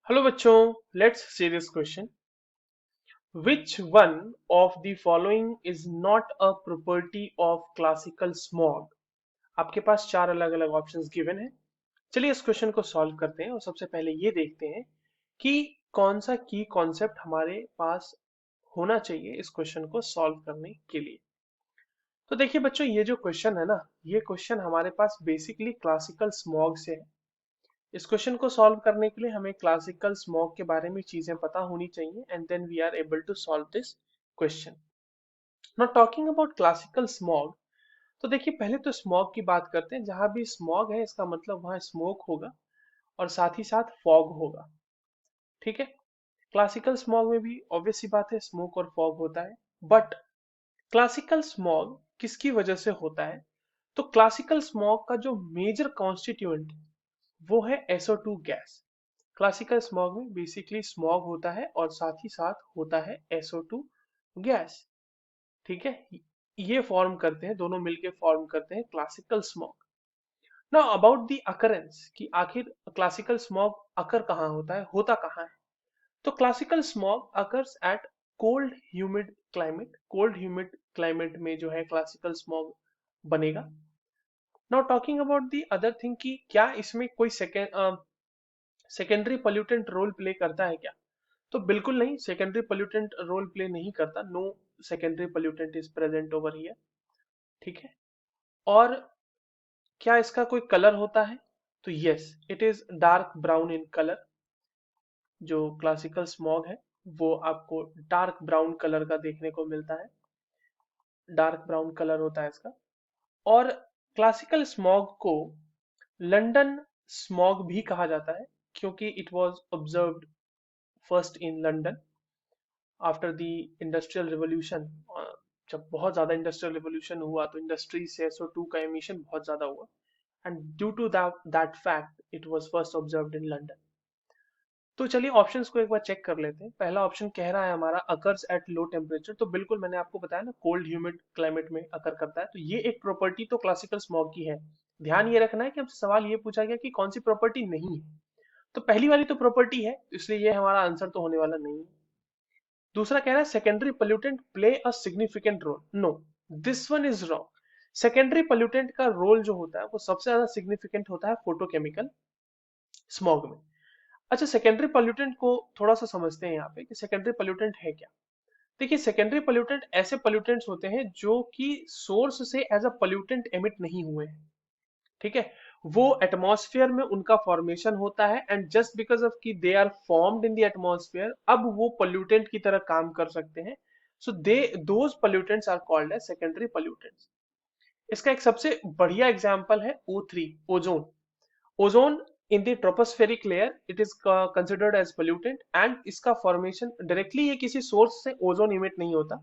Hello बच्चों, let's see this question. Which one of the following is not a property of classical smog? आपके पास चार अलग अलग options given है. चलिए इस क्वेश्चन को सॉल्व करते हैं और सबसे पहले ये देखते हैं कि कौन सा की कॉन्सेप्ट हमारे पास होना चाहिए इस क्वेश्चन को सॉल्व करने के लिए. तो देखिए बच्चों, ये जो क्वेश्चन है ना, ये क्वेश्चन हमारे पास बेसिकली क्लासिकल स्मॉग से है. इस क्वेश्चन को सॉल्व करने के लिए हमें क्लासिकल स्मॉग के बारे में चीजें पता होनी चाहिए and then we are able to solve this question. Now talking about classical smog, तो देखिए पहले तो स्मॉग की बात करते हैं. जहां भी स्मॉग है इसका मतलब वहां स्मोक होगा और साथ ही साथ फॉग होगा. ठीक है. क्लासिकल स्मॉग में भी ऑब्वियस सी बात है, स्मोक और फॉग होता है. बट क्लासिकल स्मॉग किसकी वजह से होता है? तो क्लासिकल स्मॉग का जो मेजर कॉन्स्टिट्यूएंट वो है SO2 गैस. क्लासिकल स्मॉग में बेसिकली स्मॉग होता है और साथ ही साथ होता है SO2 गैस. ठीक है. ये फॉर्म करते हैं, दोनों मिलके फॉर्म करते हैं classical smog. Now about the occurrence कि आखिर क्लासिकल स्मॉग अकर कहाँ होता कहाँ है. तो classical smog occurs at cold humid climate में जो है क्लासिकल स्मॉग बनेगा. Now talking about the other thing कि क्या इसमें कोई सेकेंडरी पोल्यूटेंट रोल प्ले करता है क्या? तो बिल्कुल नहीं, सेकेंडरी पोल्यूटेंट रोल प्ले नहीं करता. No secondary pollutant is present over here. ठीक है. और क्या इसका कोई कलर होता है? तो yes, it is dark brown in colour. जो क्लासिकल स्मॉग है वो आपको डार्क ब्राउन कलर का देखने को मिलता है. डार्क ब्राउन कलर होता है इसका. और क्लासिकल स्मॉग को लंदन स्मॉग भी कहा जाता है क्योंकि it was observed first in London after the industrial revolution. जब बहुत ज्यादा इंडस्ट्रियल रिवॉल्यूशन हुआ तो इंडस्ट्री से SO2 का एमिशन बहुत ज्यादा हुआ and due to that fact it was first observed in London. तो चलिए ऑप्शंस को एक बार चेक कर लेते हैं. पहला ऑप्शन कह रहा है हमारा अकर्स एट लो टेम्परेचर. तो बिल्कुल मैंने आपको बताया ना, कोल्ड ह्यूमिड क्लाइमेट में अकर करता है. तो ये एक प्रॉपर्टी तो क्लासिकल स्मॉग की है. ध्यान ये रखना है कि हमसे सवाल ये पूछा गया कि कौन सी प्रॉपर्टी नहीं है. तो पहली वाली तो प्रॉपर्टी है, इसलिए ये हमारा आंसर तो होने वाला नहीं है. दूसरा कह रहा है secondary pollutant play a significant role. No, this one is wrong. Secondary pollutant का रोल जो होता है वो सबसे ज्यादा सिग्निफिकेंट होता है फोटोकेमिकल स्मॉग में. अच्छा, सेकेंडरी पोल्यूटेंट को थोड़ा सा समझते हैं यहाँ पे कि सेकेंडरी पोल्यूटेंट है क्या. देखिए सेकेंडरी पोल्यूटेंट ऐसे पोल्यूटेंट्स होते हैं जो कि सोर्स से एज अ पोल्यूटेंट एमिट नहीं हुए हैं. ठीक है. वो एटमॉस्फेयर में उनका फॉर्मेशन होता है एंड जस्ट बिकॉज ऑफ कि they are formed in the atmosphere अब वो पोल्यूटेंट की तरह काम कर सकते हैं. So they those pollutants are called as secondary pollutants. इसका एक सबसे बढ़िया एग्जांपल है O3, ozone. Ozone in the tropospheric layer it is considered as pollutant and इसका फॉर्मेशन डायरेक्टली ये किसी सोर्स से ओजोन इमिट नहीं होता.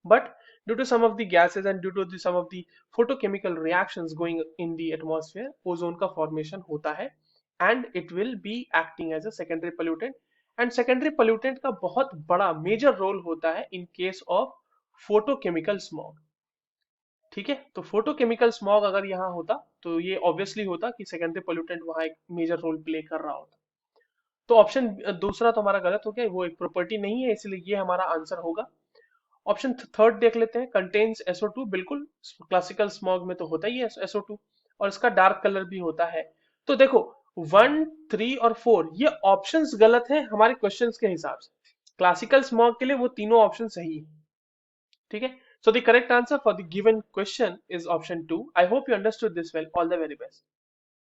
But due to some of the gases and due to some of the photochemical reactions going in the atmosphere, ozone का formation होता है and it will be acting as a secondary pollutant. and secondary pollutant का बहुत बड़ा major role होता है in case of photochemical smog. ठीक है. तो फोटोकेमिकल स्मॉग अगर यहाँ होता तो ये ऑब्वियसली होता कि सेकेंडरी पोल्यूटेंट वहां एक मेजर रोल प्ले कर रहा होता. तो ऑप्शन दूसरा तो हमारा गलत हो गया, वो एक प्रॉपर्टी नहीं है, इसलिए ये हमारा आंसर होगा. ऑप्शन थर्ड देख लेते हैं, कंटेन्स SO2. बिल्कुल, क्लासिकल स्मॉग में तो होता ही है SO2 और इसका डार्क कलर भी होता है. तो देखो 1, 3 और 4 ये ऑप्शंस गलत है हमारे क्वेश्चंस के हिसाब से. क्लासिकल स्मॉग के लिए वो तीनों ऑप्शन सही है. ठीक है. So the correct answer for the given question is option 2. I hope you understood this well. All the very best.